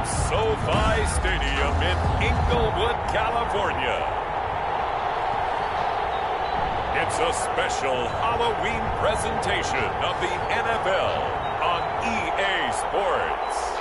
SoFi Stadium in Inglewood, California. It's a special Halloween presentation of the NFL on EA Sports.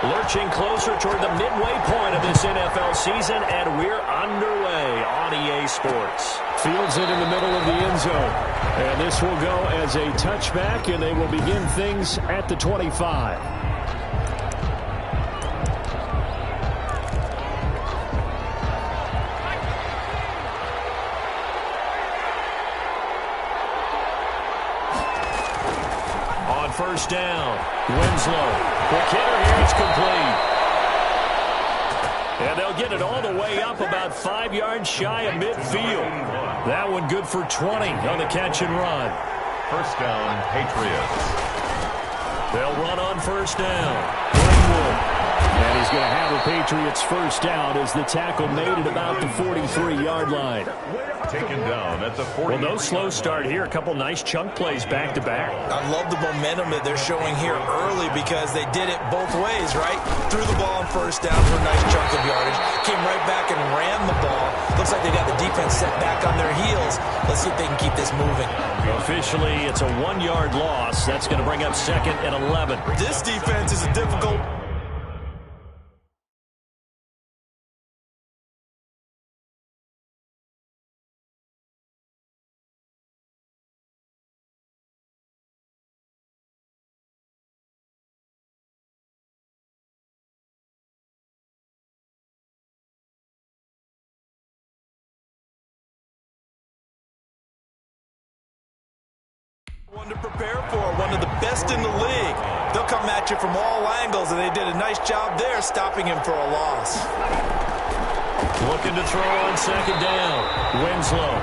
Lurching closer toward the midway point of this NFL season, and we're underway on EA Sports. Fields it in the middle of the end zone. And this will go as a touchback, and they will begin things at the 25. On first down, Winslow. Quick hitter here, it's complete. And they'll get it all the way up about 5 yards shy of midfield. That one good for 20 on the catch and run. First down, Patriots. They'll run on first down. Greenwood. And he's going to have the Patriots first down as the tackle made at about the 43-yard line. Taken down at the 40. Well, no slow start here. A couple nice chunk plays back-to-back. I love the momentum that they're showing here early because they did it both ways, right? Threw the ball on first down for a nice chunk of yardage. Came right back and ran the ball. Looks like they got the defense set back on their heels. Let's see if they can keep this moving. Officially, it's a 1-yard loss. That's going to bring up 2nd and 11. This defense is a difficult... one to prepare for, one of the best in the league. They'll come at you from all angles, and they did a nice job there stopping him for a loss. Looking to throw on second down. Winslow.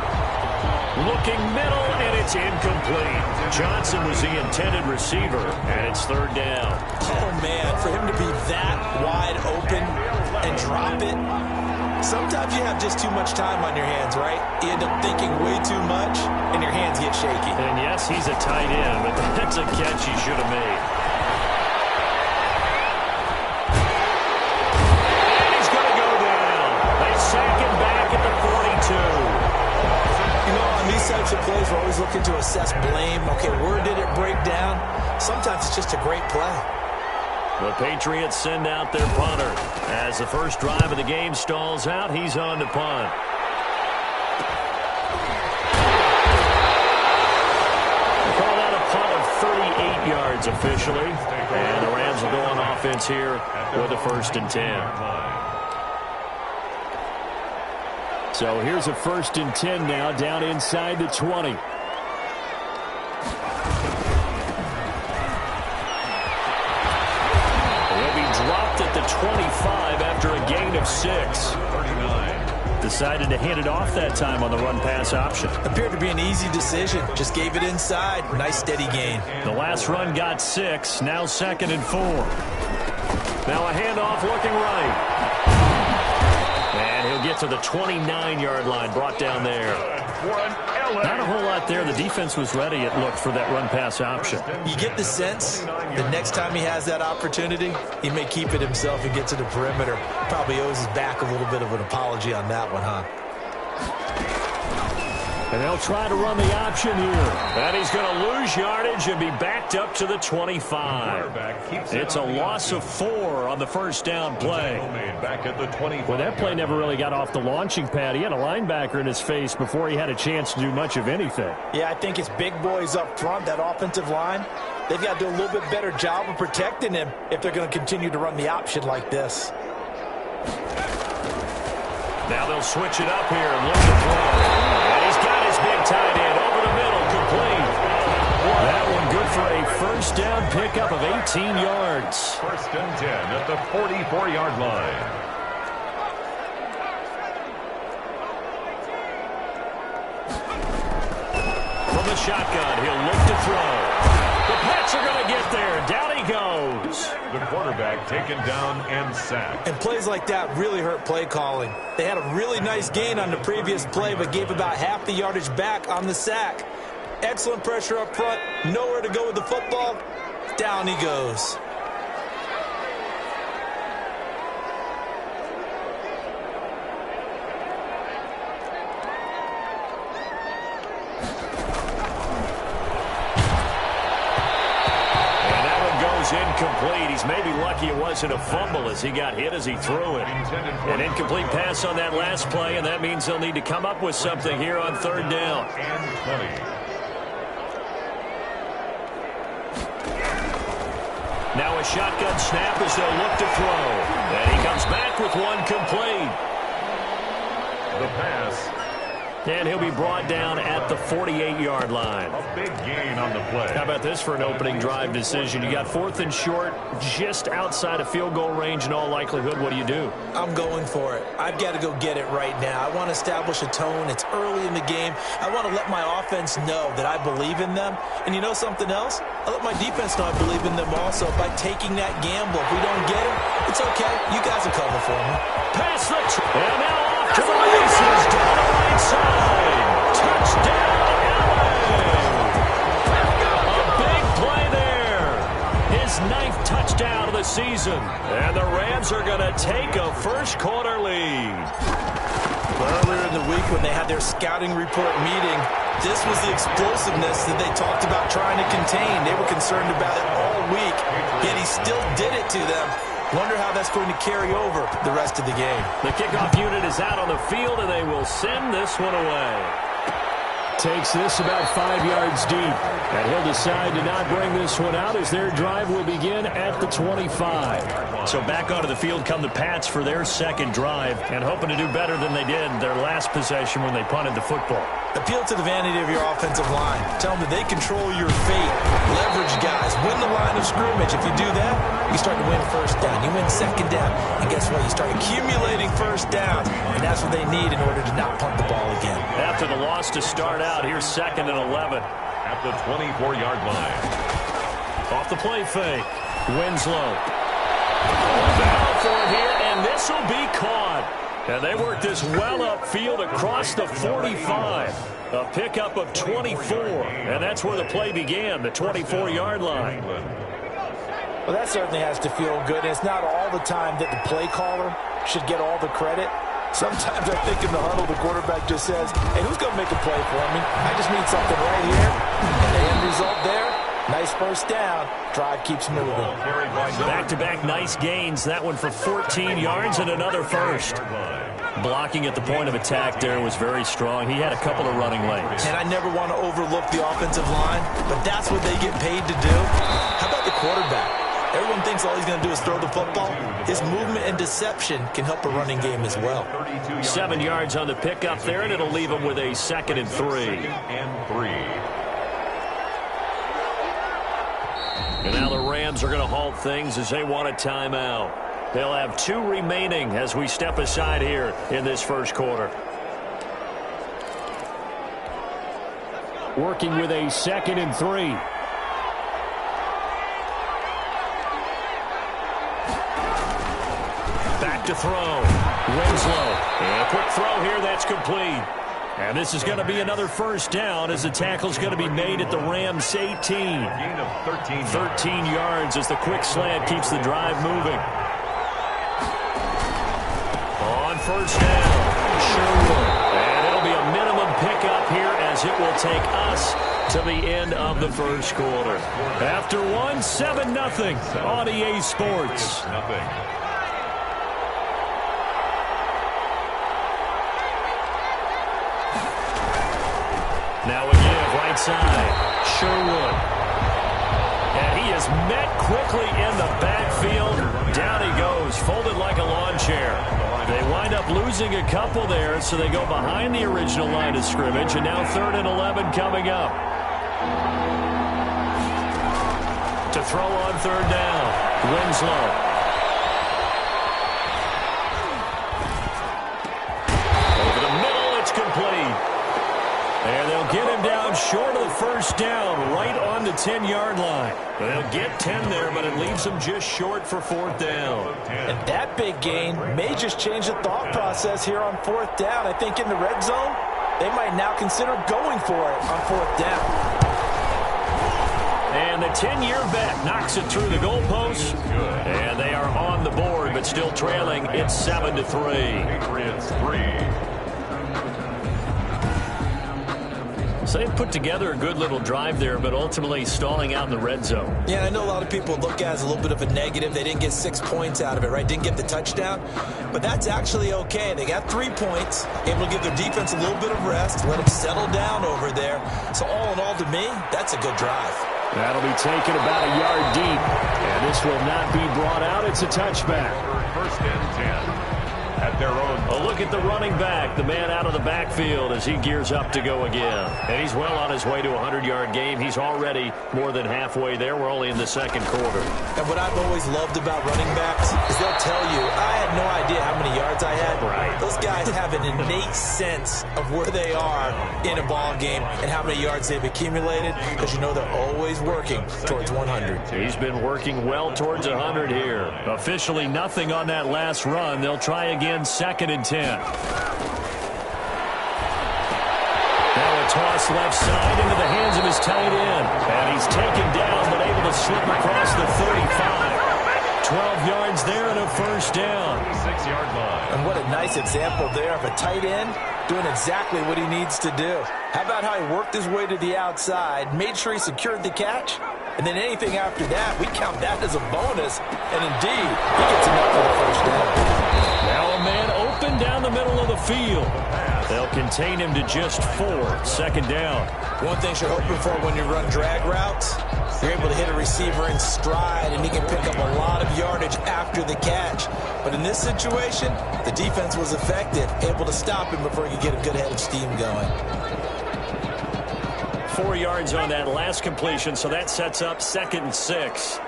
Looking middle, and it's incomplete. Johnson was the intended receiver, and it's third down. Oh, man, for him to be that wide open and drop it, sometimes you have just too much time on your hands, right? You end up thinking way too much, and your hands get shaky. And yes, he's a tight end, but that's a catch he should have made. And he's going to go down. They sack him back at the 42. You know, on these types of plays, we're always looking to assess blame. Okay, where did it break down? Sometimes it's just a great play. The Patriots send out their punter. As the first drive of the game stalls out, he's on to punt. Call that a punt of 38 yards officially. And the Rams will go on offense here with a 1st and 10. So here's a 1st and 10 now down inside the 20. Dropped at the 25 after a gain of 6. 39. Decided to hand it off that time on the run-pass option. Appeared to be an easy decision. Just gave it inside. Nice steady gain. The last run got 6. Now 2nd and 4. Now a handoff looking right. And he'll get to the 29-yard line. Brought down there. Not a whole lot there. The defense was ready, it looked, for that run-pass option. You get the sense the next time he has that opportunity, he may keep it himself and get to the perimeter. Probably owes his back a little bit of an apology on that one, huh? And they'll try to run the option here. And he's going to lose yardage and be backed up to the 25. It's a loss of 4 on the first down play. Well, that play never really got off the launching pad. He had a linebacker in his face before he had a chance to do much of anything. Yeah, I think it's big boys up front, that offensive line. They've got to do a little bit better job of protecting him if they're going to continue to run the option like this. Now they'll switch it up here and look to throw. And he's got his big tight end over the middle, complete. That one good for a first down pickup of 18 yards. First and 10 at the 44-yard line. From the shotgun, he'll look to throw. The Pats are going to get there. Down he goes. The quarterback taken down and sacked. And plays like that really hurt play calling. They had a really nice gain on the previous play, but gave about half the yardage back on the sack. Excellent pressure up front. Nowhere to go with the football. Down he goes. Incomplete. He's maybe lucky it wasn't a fumble as he got hit as he threw it. An incomplete pass on that last play, and that means they'll need to come up with something here on third down. And 20. Now a shotgun snap as they'll look to throw. And he comes back with one complete. The pass. And he'll be brought down at the 48-yard line. A big gain on the play. How about this for an opening drive decision? You got fourth and short, just outside of field goal range in all likelihood. What do? I'm going for it. I've got to go get it right now. I want to establish a tone. It's early in the game. I want to let my offense know that I believe in them. And you know something else? I let my defense know I believe in them also by taking that gamble. If we don't get it, it's okay. You guys will cover for me. Pass the and now off to the races down the right side. Touchdown, LA. A big play there. His 9th touchdown of the season. And the Rams are going to take a first quarter lead. Earlier in the week when they had their scouting report meeting, this was the explosiveness that they talked about trying to contain. They were concerned about it all week, yet he still did it to them. Wonder how that's going to carry over the rest of the game. The kickoff unit is out on the field, and they will send this one away. Takes this about 5 yards deep, and he'll decide to not bring this one out as their drive will begin at the 25. So back onto the field come the Pats for their second drive, and hoping to do better than they did their last possession when they punted the football. Appeal to the vanity of your offensive line. Tell them that they control your fate. Leverage guys. Win the line of scrimmage. If you do that, you start to win first down. You win second down. And guess what? You start accumulating first downs. And that's what they need in order to not punt the ball again. After the loss to start out, here's 2nd and 11. At the 24-yard line. Off the play fake. Winslow. Battle for it here, and this will be caught. And they work this well upfield across the 45. A pickup of 24. And that's where the play began, the 24-yard line. Well, that certainly has to feel good. It's not all the time that the play caller should get all the credit. Sometimes I think in the huddle, the quarterback just says, hey, who's going to make a play for me? I just need something right here. And the end result there, nice first down. Drive keeps moving. Back-to-back nice gains. That one for 14 yards and another first. Blocking at the point of attack there was very strong. He had a couple of running lanes. And I never want to overlook the offensive line, but that's what they get paid to do. How about the quarterback? Everyone thinks all he's going to do is throw the football. His movement and deception can help a running game as well. 7 yards on the pickup there, and it'll leave him with a 2nd and 3. And now the Rams are going to halt things as they want a timeout. They'll have 2 remaining as we step aside here in this first quarter. Working with a 2nd and 3. Back to throw. Winslow. And a quick throw here that's complete. And this is going to be another first down as the tackle's going to be made at the Rams 18. Gain of 13 yards as the quick slant keeps the drive moving. On first down, Sherwood. And it'll be a minimum pickup here as it will take us to the end of the first quarter. After 7-0 on EA Sports. Now a give, right side, Sherwood. And he is met quickly in the backfield. Down he goes, folded like a lawn chair. They wind up losing a couple there, so they go behind the original line of scrimmage, and now 3rd and 11 coming up. To throw on third down, Winslow. Over the middle, it's complete. And they'll get him down short of the first down, right on the 10-yard line. They'll get 10 there, but it leaves them just short for fourth down. And that big gain may just change the thought process here on fourth down. I think in the red zone, they might now consider going for it on fourth down. And the 10-year bet knocks it through the goalpost. And they are on the board, but still trailing. It's 7-3. Patriots 3. So they've put together a good little drive there, but ultimately stalling out in the red zone. Yeah, I know a lot of people look at it as a little bit of a negative. They didn't get 6 points out of it, right? Didn't get the touchdown. But that's actually okay. They got 3 points, able to give their defense a little bit of rest, let them settle down over there. So all in all, to me, that's a good drive. That'll be taken about a yard deep. And this will not be brought out. It's a touchback. First and 10. At their own. A look at the running back, the man out of the backfield as he gears up to go again. And he's well on his way to a 100-yard game. He's already more than halfway there. We're only in the second quarter. And what I've always loved about running backs is they'll tell you, I had no idea how many yards I had. Right. Those guys have an innate sense of where they are in a ball game and how many yards they've accumulated, because you know they're always working towards 100. He's been working well towards 100 here. Officially nothing on that last run. They'll try again. Second and 10. Now a toss left side into the hands of his tight end. And he's taken down, but able to slip across the 35. 12 yards there and a first down. 6-yard line. And what a nice example there of a tight end doing exactly what he needs to do. How about how he worked his way to the outside, made sure he secured the catch, and then anything after that, we count that as a bonus. And indeed, he gets enough for the first down. Now a man open down the middle of the field. They'll contain him to just 4. Second down. One thing you're hoping for when you run drag routes, you're able to hit a receiver in stride, and he can pick up a lot of yardage after the catch. But in this situation, the defense was effective, able to stop him before he could get a good head of steam going. 4 yards on that last completion, so that sets up 2nd and 6.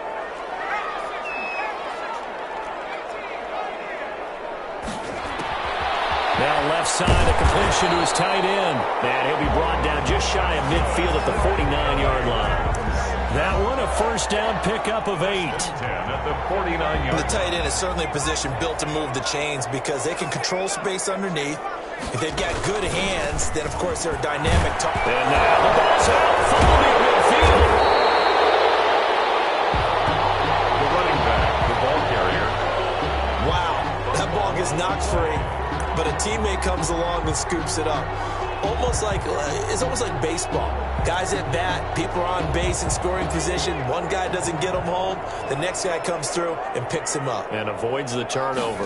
Now left side, a completion to his tight end. And he'll be brought down just shy of midfield at the 49-yard line. That one, a first down pickup of 8. 10 at the 49-yard. The tight end is certainly a position built to move the chains because they can control space underneath. If they've got good hands, then, of course, they're a dynamic target. And now the ball's out, followed in midfield. The running back, the ball carrier. Wow, that ball gets knocked free, but a teammate comes along and scoops it up. It's almost like baseball. Guys at bat, people are on base in scoring position. One guy doesn't get him home. The next guy comes through and picks him up. And avoids the turnover.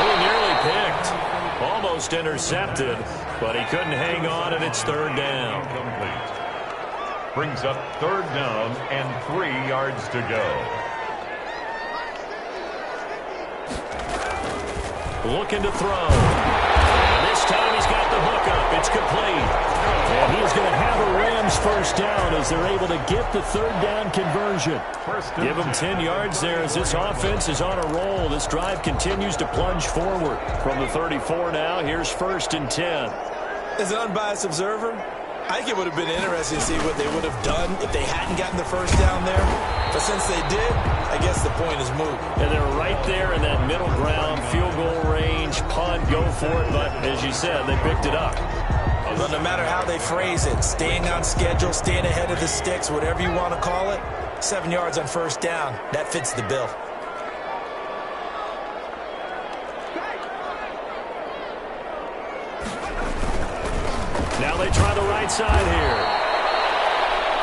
Oh, nearly picked. Almost intercepted, but he couldn't hang on, and it's third down. Incomplete. Brings up third down and 3 yards to go. Looking to throw. And this time he's got the hook up. It's complete. And he's going to have a Rams first down as they're able to get the third down conversion. Give him 10 yards there as this offense is on a roll. This drive continues to plunge forward. From the 34 now, here's 1st and 10. As an unbiased observer, I think it would have been interesting to see what they would have done if they hadn't gotten the first down there. But since they did, I guess the point is moot. And they're right there in that middle ground, field goal range, punt, go for it. But as you said, they picked it up. But no matter how they phrase it, staying on schedule, staying ahead of the sticks, whatever you want to call it, 7 yards on first down, that fits the bill. Now they try the right side here.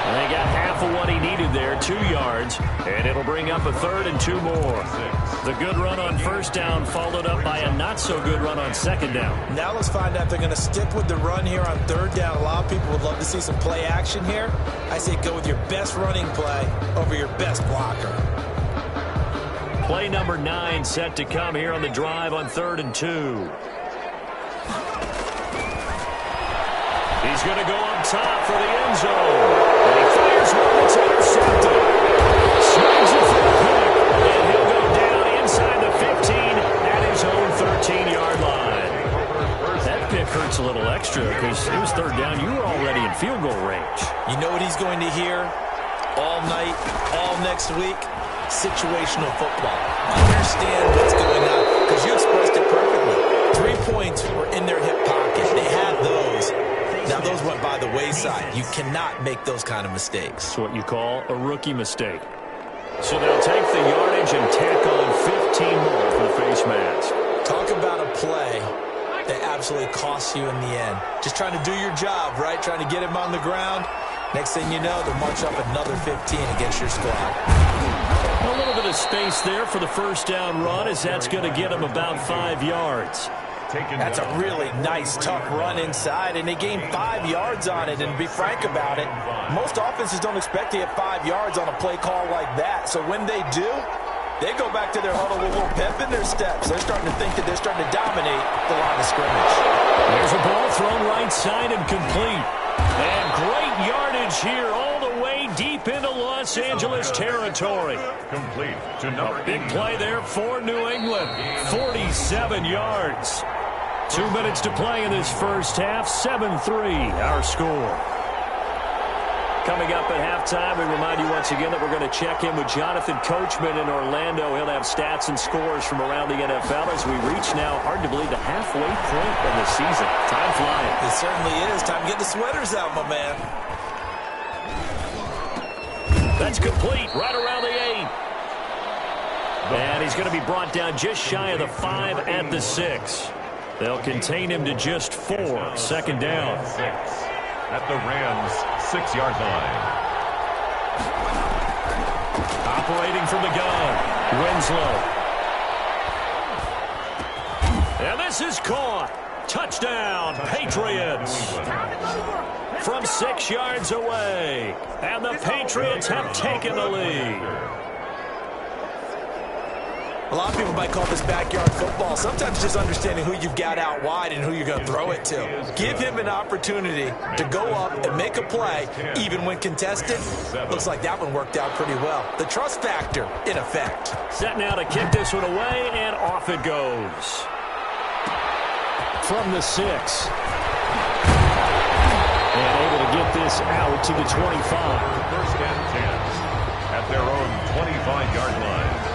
And they got half of what he needed there, 2 yards, and it'll bring up a 3rd and 2 more. The good run on first down followed up by a not-so-good run on second down. Now let's find out if they're going to stick with the run here on third down. A lot of people would love to see some play action here. I say go with your best running play over your best blocker. Play number 9 set to come here on the drive on 3rd and 2. He's going to go up top for the end zone. And he fires one that's intercepted. Swings it for the pick. And he'll go down inside the 15 at his own 13-yard line. That pick hurts a little extra because it was third down. You were already in field goal range. You know what he's going to hear all night, all next week? Situational football. Understand what's going on because you expressed it perfectly. 3 points were in their hip pocket. They had those. Now, those went by the wayside. You cannot make those kind of mistakes. It's what you call a rookie mistake. So they'll take the yardage and tack on 15 more for the face mask. Talk about a play that absolutely costs you in the end. Just trying to do your job, right? Trying to get him on the ground. Next thing you know, they'll march up another 15 against your squad. A little bit of space there for the first down run as that's going to get him about 5 yards. That's a really nice, tough run inside, and they gained 5 yards on it. And to be frank about it, most offenses don't expect to get 5 yards on a play call like that. So when they do, they go back to their huddle with a little pep in their steps. They're starting to think that they're starting to dominate the line of scrimmage. There's a ball thrown right side and complete. And great yardage here all the way deep into Los Angeles territory. Complete to number Big play there for New England. 47 yards. 2 minutes to play in this first half. 7-3 our score. Coming up at halftime, we remind you once again that we're going to check in with Jonathan Coachman in Orlando. He'll have stats and scores from around the NFL as we reach now, hard to believe, the halfway point of the season. Time flying. It certainly is. Time to get the sweaters out, my man. That's complete right around the 8. And he's going to be brought down just shy of the 5 at the 6. They'll contain him to just 4. Second down. 6 at the Rams' 6-yard line. Operating from the gun, Winslow. And this is caught. Touchdown, Patriots. From 6 yards away. And the Patriots have taken the lead. A lot of people might call this backyard football. Sometimes just understanding who you've got out wide and who you're going to throw it to. Give him an opportunity to go up and make a play, even when contested. Looks like that one worked out pretty well. The trust factor in effect. Set now to kick this one away, and off it goes. From the 6. And able to get this out to the 25. First and 10 at their own 25-yard line.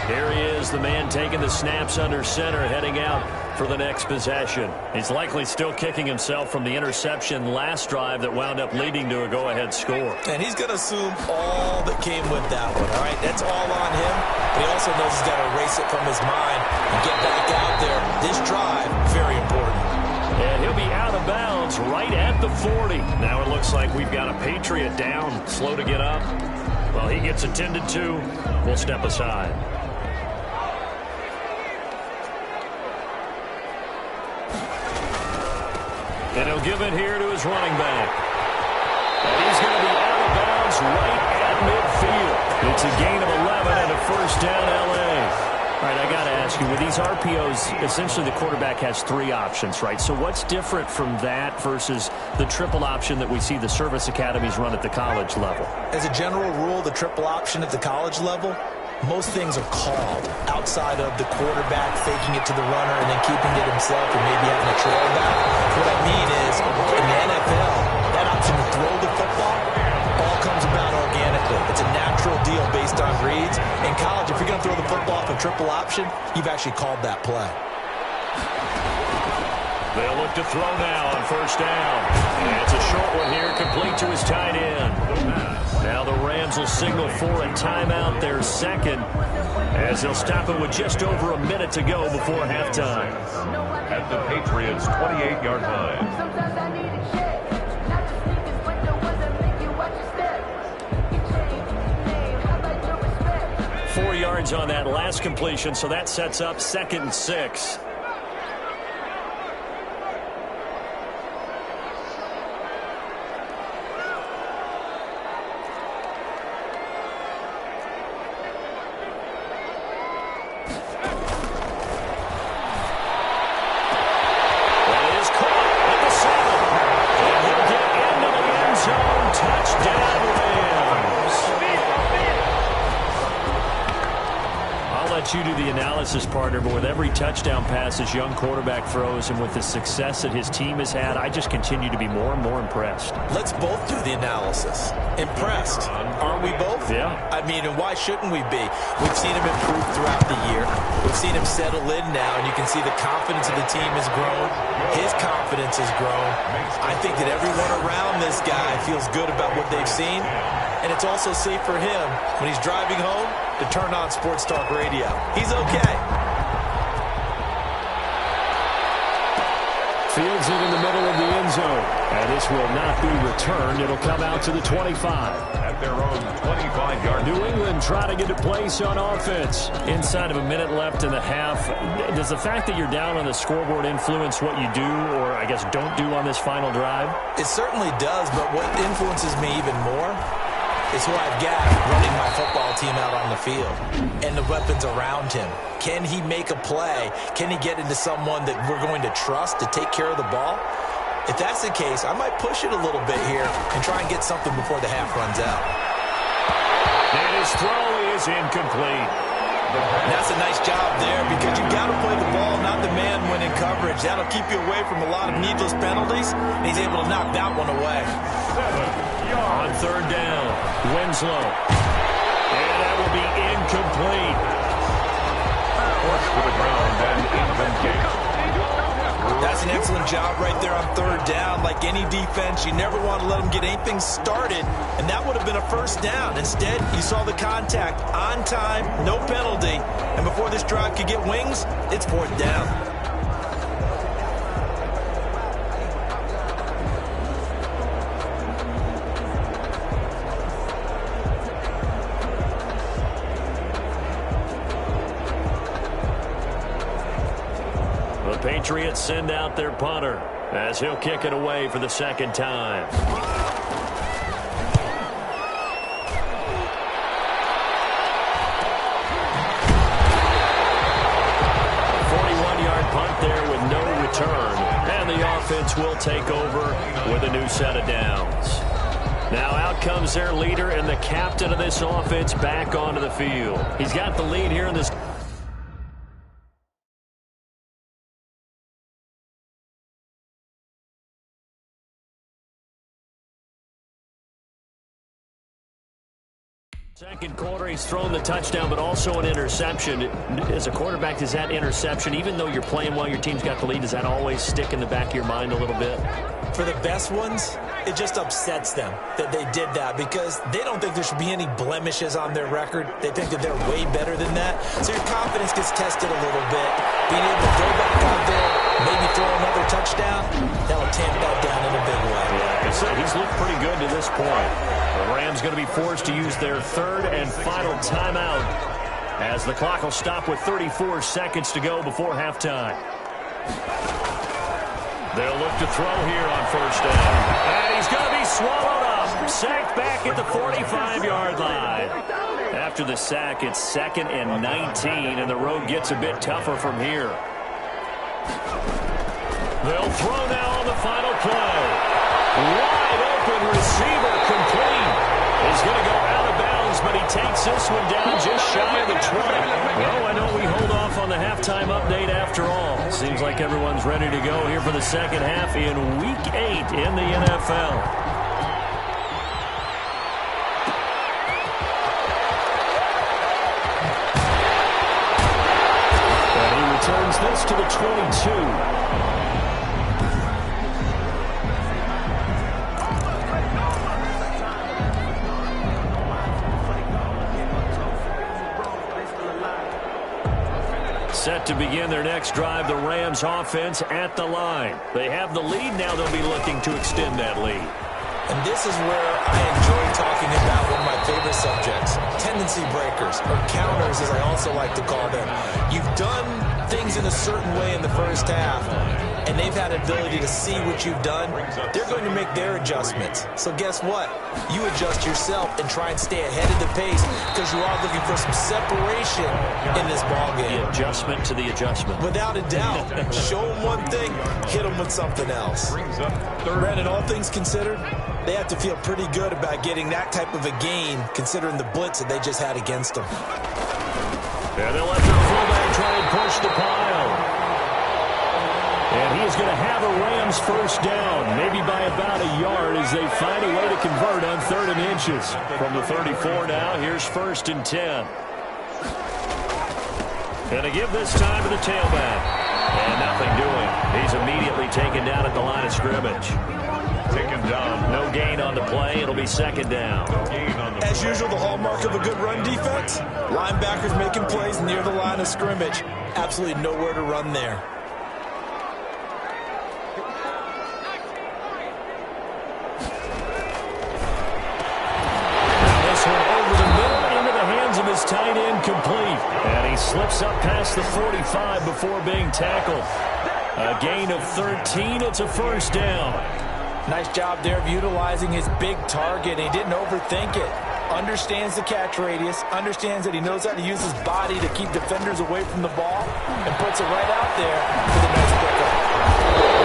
Here he is, the man taking the snaps under center, heading out for the next possession. He's likely still kicking himself from the interception last drive that wound up leading to a go-ahead score. And he's going to assume all that came with that one, all right? That's all on him. But he also knows he's got to erase it from his mind and get back out there. This drive, very important. And he'll be out of bounds right at the 40. Now it looks like we've got a Patriot down, slow to get up. Well, he gets attended to. We'll step aside. And he'll give it here to his running back. And he's going to be out of bounds right at midfield. It's a gain of 11 and a first down, L.A. All right, I got to ask you, with these RPOs, essentially the quarterback has 3 options, right? So what's different from that versus the triple option that we see the service academies run at the college level? As a general rule, the triple option at the college level, most things are called outside of the quarterback faking it to the runner and then keeping it himself and maybe having a trail back. What I mean is, in the NFL, that option to throw the football all comes about organically. It's a natural deal based on reads. In college, if you're going to throw the football off a triple option, you've actually called that play. They'll look to throw now on first down. And it's a short one here, complete to his tight end. Now the Rams will signal for a timeout, their second, as they'll stop it with just over a minute to go before halftime. At the Patriots' 28-yard line. 4 yards on that last completion, so that sets up 2nd and 6. let you do the analysis, partner, but with every touchdown pass this young quarterback throws and with the success that his team has had, I just continue to be more and more impressed. Let's both do the analysis. Impressed. Aren't we both? Yeah. I mean, and why shouldn't we be? We've seen him improve throughout the year. We've seen him settle in now, and you can see the confidence of the team has grown. His confidence has grown. I think that everyone around this guy feels good about what they've seen, and it's also safe for him when he's driving home to turn on Sports Talk Radio. He's okay. Fields it in the middle of the end zone. And this will not be returned. It'll come out to the 25. At their own 25-yard. New England trying to get a place on offense. Inside of a minute left in the half. Does the fact that you're down on the scoreboard influence what you do, or I guess don't do on this final drive? It certainly does, but what influences me even more is who I've got running my football team out on the field and the weapons around him. Can he make a play? Can he get into someone that we're going to trust to take care of the ball? If that's the case, I might push it a little bit here and try and get something before the half runs out. And his throw is incomplete. And that's a nice job there because you've got to play the ball, not the man when in coverage. That'll keep you away from a lot of needless penalties, and he's able to knock that one away. On third down, Winslow. And that will be incomplete. Forced to the ground and incomplete. That's an excellent job right there on third down. Like any defense, you never want to let them get anything started, and that would have been a first down. Instead, you saw the contact on time, no penalty, and before this drive could get wings, it's fourth down. The Patriots send out their punter as he'll kick it away for the second time. 41-yard punt there with no return. And the offense will take over with a new set of downs. Now out comes their leader and the captain of this offense back onto the field. He's got the lead here in this. Second quarter, he's thrown the touchdown, but also an interception. As a quarterback, does that interception, even though you're playing while your team's got the lead, does that always stick in the back of your mind a little bit? For the best ones, it just upsets them that they did that because they don't think there should be any blemishes on their record. They think that they're way better than that. So your confidence gets tested a little bit. Being able to go back out there, maybe throw another touchdown, that will tamp that down in a big way. Yeah, like I said, he's looked pretty good to this point. The Rams going to be forced to use their third and final timeout as the clock will stop with 34 seconds to go before halftime. They'll look to throw here on first down. And he's going to be swallowed up. Sacked back at the 45-yard line. After the sack, it's 2nd and 19, and the road gets a bit tougher from here. They'll throw now on the final play. Wide open receiver complete. He's going to go out of bounds, but he takes this one down just shy of the 20. Well, I know we hold off on the halftime update after all. Seems like everyone's ready to go here for the second half in Week 8 in the NFL. And he returns this to the 22. Set to begin their next drive, the Rams offense at the line. They have the lead. Now they'll be looking to extend that lead. And this is where I enjoy talking about one of my favorite subjects, tendency breakers, or counters as I also like to call them. You've done things in a certain way in the first half, and they've had an ability to see what you've done. They're going to make their adjustments. So guess what? You adjust yourself and try and stay ahead of the pace because you are looking for some separation in this ballgame. The adjustment to the adjustment. Without a doubt. Show them one thing, hit them with something else. Brandon, all things considered, they have to feel pretty good about getting that type of a gain considering the blitz that they just had against them. And they'll let their fullback try and push the pile. And he is going to have a Rams first down, maybe by about a yard as they find a way to convert on 3rd and inches. From the 34 now, here's 1st and 10. And to give this time to the tailback. And nothing doing. He's immediately taken down at the line of scrimmage. Taken down. No gain on the play. It'll be 2nd down. No gain on the As usual, the hallmark of a good run defense, linebackers making plays near the line of scrimmage. Absolutely nowhere to run there. Tight end complete. And he slips up past the 45 before being tackled. A gain of 13. It's a 1st down. Nice job there of utilizing his big target. He didn't overthink it. Understands the catch radius. Understands that he knows how to use his body to keep defenders away from the ball. And puts it right out there for the nice pickup.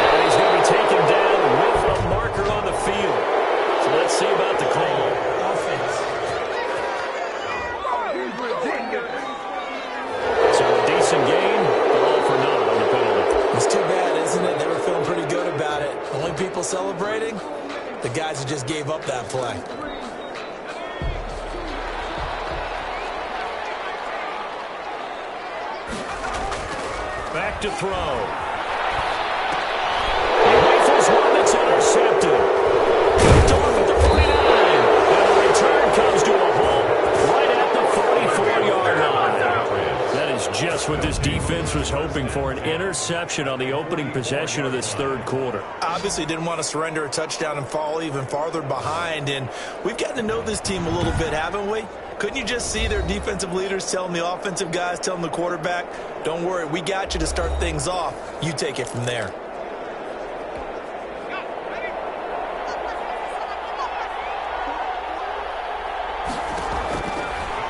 And he's going to be taken down with a marker on the field. So let's see about the call. Gain, but all for naught on the penalty. It's too bad, isn't it? They were feeling pretty good about it. Only people celebrating, the guys who just gave up that play. Back to throw. He rifles one that's intercepted. Picked off at the 49. And the return comes to a halt right at the 44-yard line. Just what this defense was hoping for, an interception on the opening possession of this 3rd quarter. Obviously didn't want to surrender a touchdown and fall even farther behind, and we've gotten to know this team a little bit, haven't we? Couldn't you just see their defensive leaders telling the offensive guys, telling the quarterback, don't worry, we got you to start things off. You take it from there.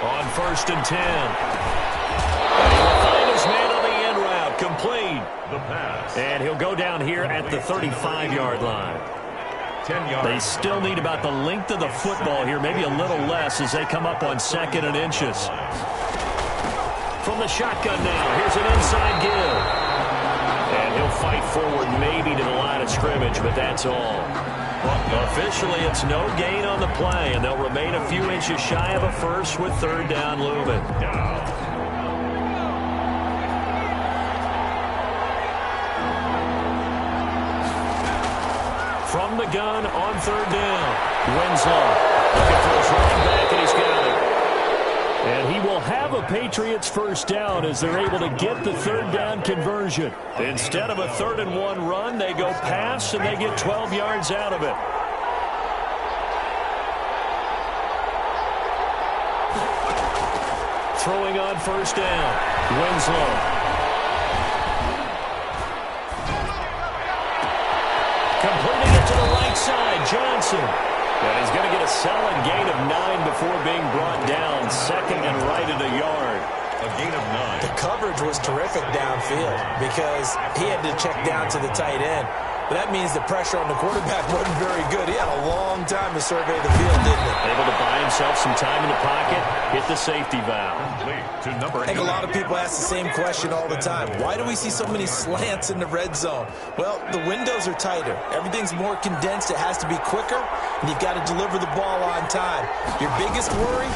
On 1st and 10. Man on the end route, complete. The pass. And he'll go down here at the 35-yard line. 10 yards. They still need about the length of the football here, maybe a little less as they come up on 2nd and inches. From the shotgun now, here's an inside give. And he'll fight forward maybe to the line of scrimmage, but that's all. Officially, it's no gain on the play, and they'll remain a few inches shy of a first with 3rd down looming. From the gun on 3rd down. Winslow looking for his running back, and he's got it. And he will have a Patriots first down as they're able to get the 3rd down conversion. Instead of a 3rd and 1 run, they go pass, and they get 12 yards out of it. Throwing on 1st down. Winslow. Completing it to the right side, Johnson. And he's going to get a solid gain of 9 before being brought down. 2nd and right at a yard. A gain of 9. The coverage was terrific downfield because he had to check down to the tight end. But that means the pressure on the quarterback wasn't very good. He had a long time to survey the field, didn't he? Able to buy himself some time in the pocket, hit the safety valve. I think a lot of people ask the same question all the time. Why do we see so many slants in the red zone? Well, the windows are tighter. Everything's more condensed. It has to be quicker, and you've got to deliver the ball on time. Your biggest worry,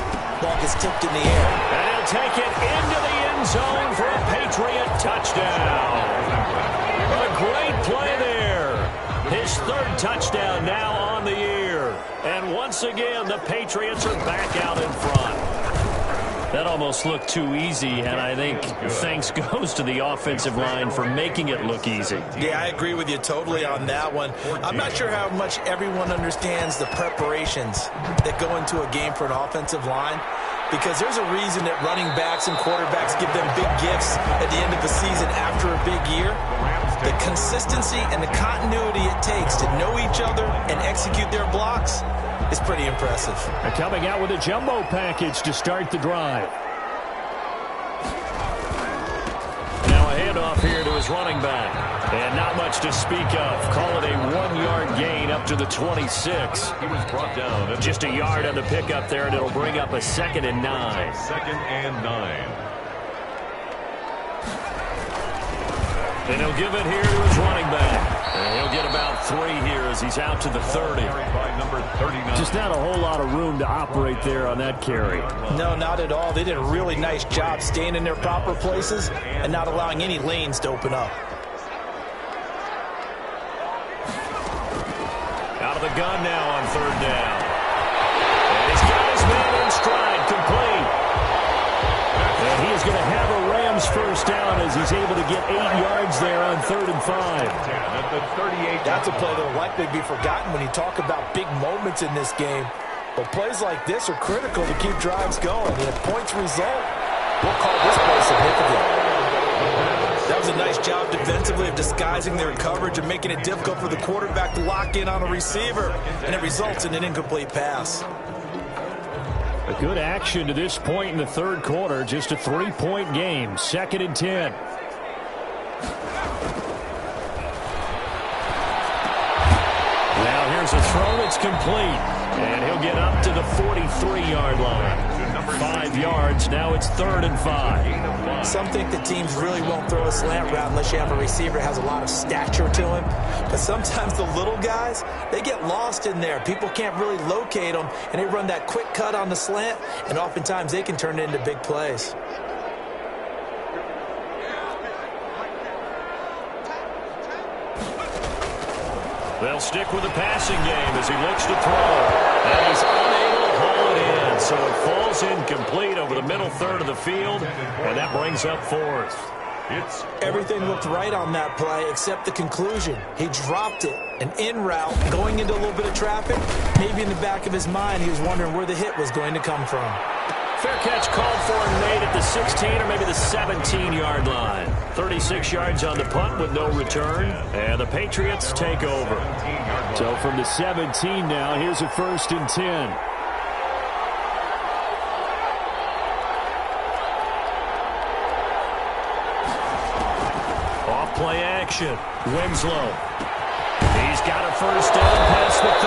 ball gets tipped in the air. And he'll take it into the end zone for a Patriot touchdown. A great play there. His 3rd touchdown now on the year. And once again, the Patriots are back out in front. That almost looked too easy, and I think thanks goes to the offensive line for making it look easy. Yeah, I agree with you totally on that one. I'm not sure how much everyone understands the preparations that go into a game for an offensive line, because there's a reason that running backs and quarterbacks give them big gifts at the end of the season after a big year. The consistency and the continuity it takes to know each other and execute their blocks is pretty impressive. They're coming out with a jumbo package to start the drive. Now a handoff here to his running back. And not much to speak of. Call it a 1-yard gain up to the 26. He was brought down. Just a yard on the pickup there, and it'll bring up a 2nd and 9. 2nd and 9. And he'll give it here to his running back. And he'll get about 3 here as he's out to the 30. Just not a whole lot of room to operate there on that carry. No, not at all. They did a really nice job staying in their proper places and not allowing any lanes to open up. Out of the gun now on 3rd down. And he's got his man in stride, complete. And he is going to have a Rams first down as he's able to get 8 yards there on 3rd and 5. That's a play that will likely be forgotten when you talk about big moments in this game. But plays like this are critical to keep drives going. And if points result, we'll call this play significant. That was a nice job defensively of disguising their coverage and making it difficult for the quarterback to lock in on a receiver. And it results in an incomplete pass. A good action to this point in the 3rd quarter. Just a 3-point game. 2nd and 10. Now here's a throw that's complete. And he'll get up to the 43-yard line. 5 yards. Now it's 3rd and 5. Some think that teams really won't throw a slant route unless you have a receiver that has a lot of stature to him. But sometimes the little guys, they get lost in there. People can't really locate them, and they run that quick cut on the slant, and oftentimes they can turn it into big plays. They'll stick with the passing game as he looks to throw. And he's unable to haul it in. So it falls incomplete over the middle 3rd of the field. And that brings up 4th. Everything looked right on that play except the conclusion. He dropped it. An in route, going into a little bit of traffic. Maybe in the back of his mind, he was wondering where the hit was going to come from. Fair catch called for and made at the 16 or maybe the 17-yard line. 36 yards on the punt with no return. And the Patriots take over. So from the 17 now, here's a 1st and 10. Off play action. Winslow. He's got a first down past the 30.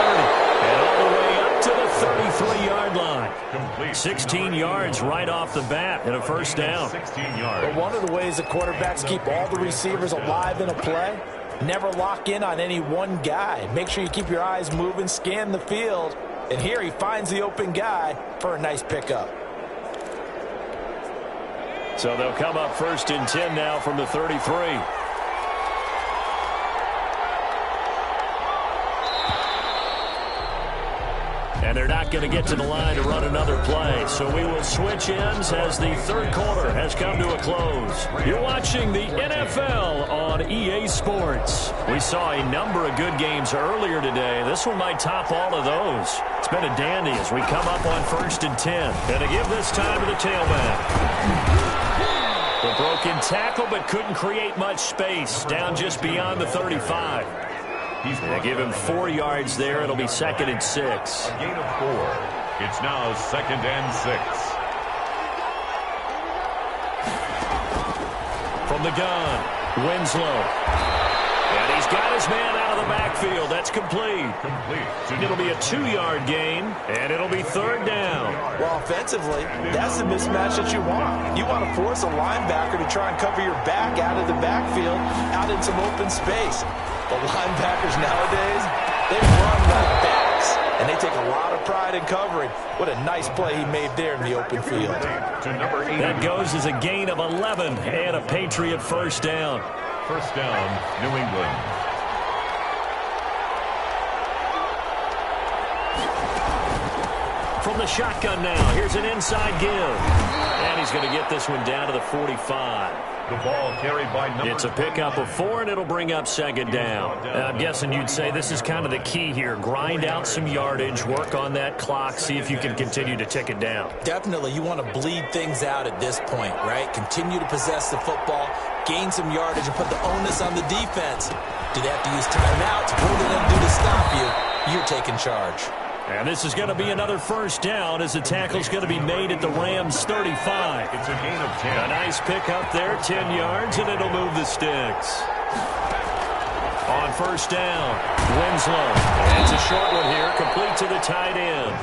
And all the way up to the 33-yard line. 16 yards right off the bat and a first down. But one of the ways the quarterbacks keep all the receivers alive in a play, never lock in on any one guy. Make sure you keep your eyes moving, scan the field. And here he finds the open guy for a nice pickup. So they'll come up 1st and 10 now from the 33. And they're not going to get to the line to run another play. So we will switch ends as the 3rd quarter has come to a close. You're watching the NFL on EA Sports. We saw a number of good games earlier today. This one might top all of those. It's been a dandy as we come up on 1st and 10. And to give this time to the tailback. The broken tackle, but couldn't create much space. Down just beyond the 35. They give him 4 yards there. It'll be 2nd and 6. A gain of 4. It's now 2nd and 6. From the gun, Winslow. And he's got his man out of the backfield. That's complete. It'll be a 2-yard gain, and it'll be 3rd down. Well, offensively, that's the mismatch that you want. You want to force a linebacker to try and cover your back out of the backfield, out in some open space. The linebackers nowadays, they run like backs, and they take a lot of pride in covering. What a nice play he made there in the open field. That goes as a gain of 11 and a Patriot first down. First down, New England. From the shotgun now, here's an inside give. And he's going to get this one down to the 45. The ball carried by number. It's a pickup of 4, and it'll bring up 2nd down. I'm guessing you'd say this is kind of the key here. Grind out some yardage, work on that clock, see if you can continue to tick it down. Definitely, you want to bleed things out at this point, right? Continue to possess the football, gain some yardage, and put the onus on the defense. Do they have to use timeouts? What are they going to do to stop you? You're taking charge. And this is going to be another first down as the tackle's going to be made at the Rams 35. It's a gain of 10. A nice pickup there, 10 yards, and it'll move the sticks. On first down, Winslow. And it's a short one here, complete to the tight end.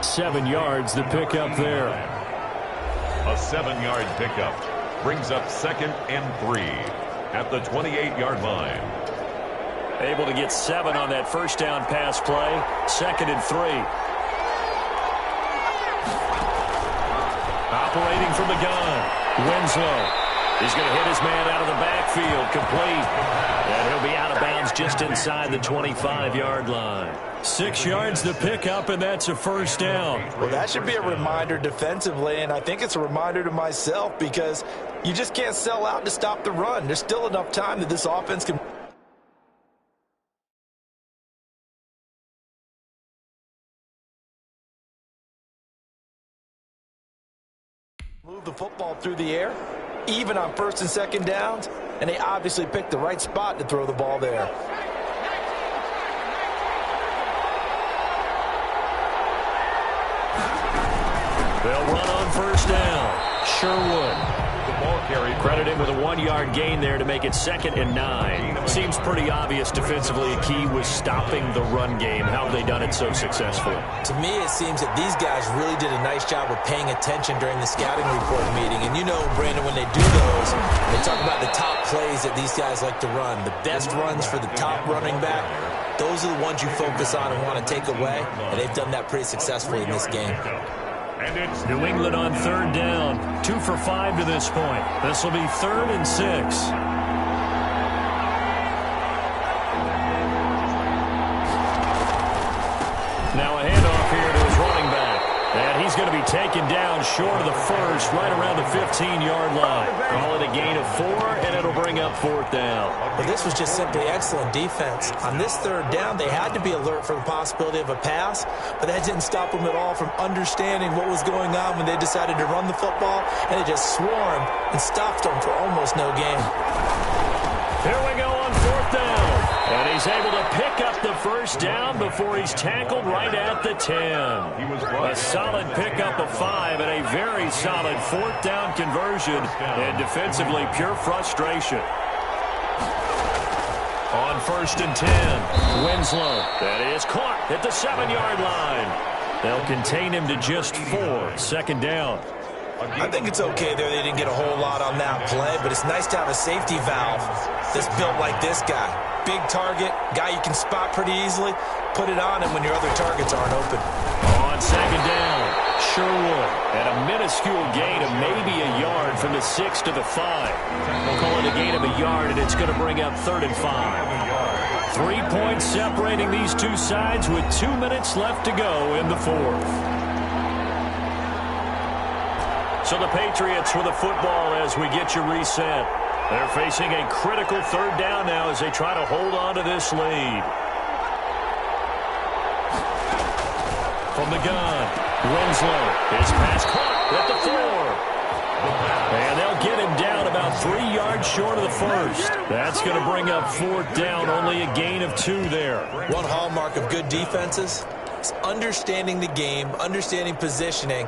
7 yards, the pickup there. A 7-yard pickup brings up 2nd and 3. at the 28-yard line. Able to get 7 on that first down pass play. 2nd and 3. Operating from the gun. Winslow. He's going to hit his man out of the backfield. Complete. And he'll be out of bounds just inside the 25-yard line. 6 yards to pick up, and that's a first down. Well, that should be a reminder defensively, and I think it's a reminder to myself because you just can't sell out to stop the run. There's still enough time that this offense can move the football through the air, even on 1st and 2nd downs, and they obviously picked the right spot to throw the ball there. They'll run on 1st down. Sherwood. Credit him with a 1-yard gain there to make it 2nd and 9. Seems pretty obvious defensively a key was stopping the run game. How have they done it so successfully? To me, it seems that these guys really did a nice job of paying attention during the scouting report meeting. And you know, Brandon, when they do those, they talk about the top plays that these guys like to run. The best runs for the top running back. Those are the ones you focus on and want to take away. And they've done that pretty successfully in this game. And it's New England on 3rd down. 2 for 5 to this point. This will be 3rd and 6. Now a handoff here to his running back. And he's going to be taken down short of the first, right around the 15-yard line. Call it a gain of 4, and it'll bring up 4th down. But this was just simply excellent defense. On this 3rd down, they had to be alert for the possibility of a pass, but that didn't stop them at all from understanding what was going on when they decided to run the football, and it just swarmed and stopped them for almost no gain. Here we go on 4th down. And he's able to pick up the first down before he's tackled right at the 10. A solid pickup of 5 and a very solid 4th down conversion. And defensively, pure frustration. On 1st and 10, Winslow. That is caught at the 7-yard line. They'll contain him to just 4. 2nd down. I think it's okay there. They didn't get a whole lot on that play, but it's nice to have a safety valve that's built like this guy. Big target, guy you can spot pretty easily. Put it on him when your other targets aren't open. On 2nd down, Sherwood at a minuscule gain of maybe a yard from the 6 to the 5. We'll call it a gain of a yard, and it's going to bring up 3rd and 5. 3 points separating these two sides with 2 minutes left to go in the 4th. So the Patriots with the football as we get you reset. They're facing a critical 3rd down now as they try to hold on to this lead. From the gun, Winslow. His pass caught at the 4. And they'll get him down about 3 yards short of the first. That's going to bring up 4th down, only a gain of 2 there. One hallmark of good defenses is understanding the game, understanding positioning,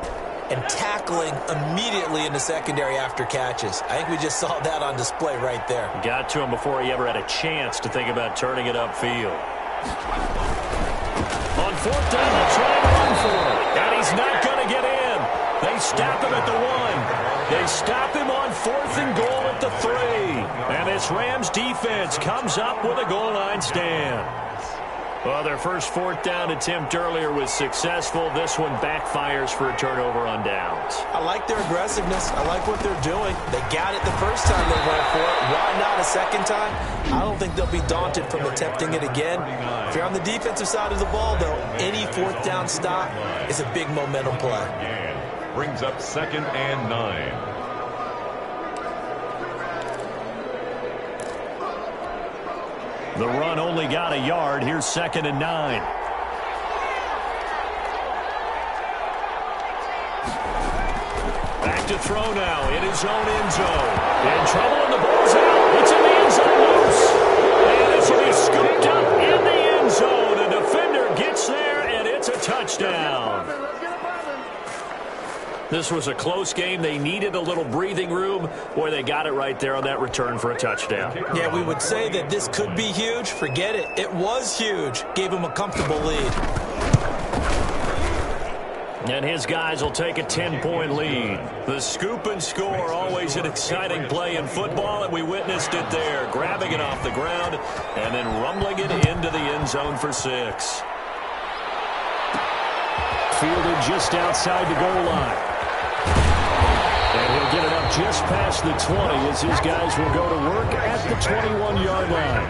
and tackling immediately in the secondary after catches. I think we just saw that on display right there. Got to him before he ever had a chance to think about turning it upfield. On 4th down, they'll try to run for it. And he's not going to get in. They stop him at the 1. They stop him on 4th and goal at the 3. And this Rams defense comes up with a goal line stand. Well, their first 4th down attempt earlier was successful. This one backfires for a turnover on downs. I like their aggressiveness. I like what they're doing. They got it the first time they went for it. Why not a second time? I don't think they'll be daunted from attempting it again. If you're on the defensive side of the ball, though, any 4th down stop is a big momentum play. Brings up 2nd and 9. The run only got a yard. Here's 2nd and 9. Back to throw now in his own end zone. In trouble, and the ball's out. It's in the end zone loose. And this will be scooped up in the end zone. The defender gets there, and it's a touchdown. This was a close game. They needed a little breathing room. Boy, they got it right there on that return for a touchdown. Yeah, we would say that this could be huge. Forget it. It was huge. Gave them a comfortable lead. And his guys will take a 10-point lead. The scoop and score, always an exciting play in football, and we witnessed it there, grabbing it off the ground and then rumbling it into the end zone for 6. Fielded just outside the goal line. And he'll get it up just past the 20 as his guys will go to work at the 21-yard line.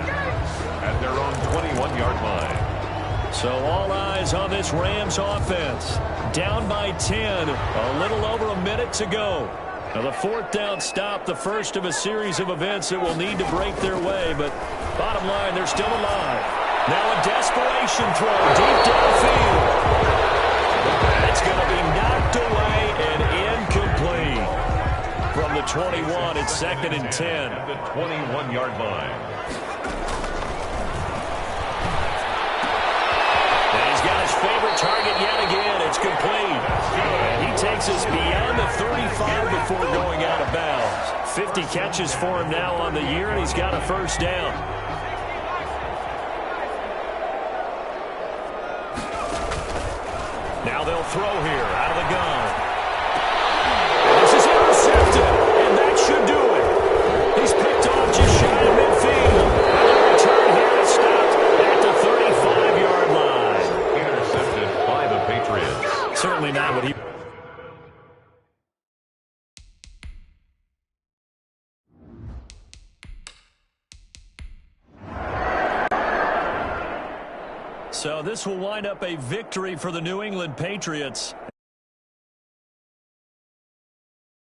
At their own 21-yard line. So all eyes on this Rams offense. Down by 10, a little over a minute to go. Now the 4th down stop, the first of a series of events that will need to break their way, but bottom line, they're still alive. Now a desperation throw deep downfield. That's going to be knocked away and incomplete. From the 21, it's 2nd and 10. At the 21-yard line. Favorite target yet again. It's complete. And he takes us beyond the 35 before going out of bounds. 50 catches for him now on the year, and he's got a first down. Now they'll throw here out of the gun. This is intercepted, and that should do it. He's picked off just shy of midfield. And the return here is stopped at the 35-yard line. By the Patriots. Certainly not what he... So this will wind up a victory for the New England Patriots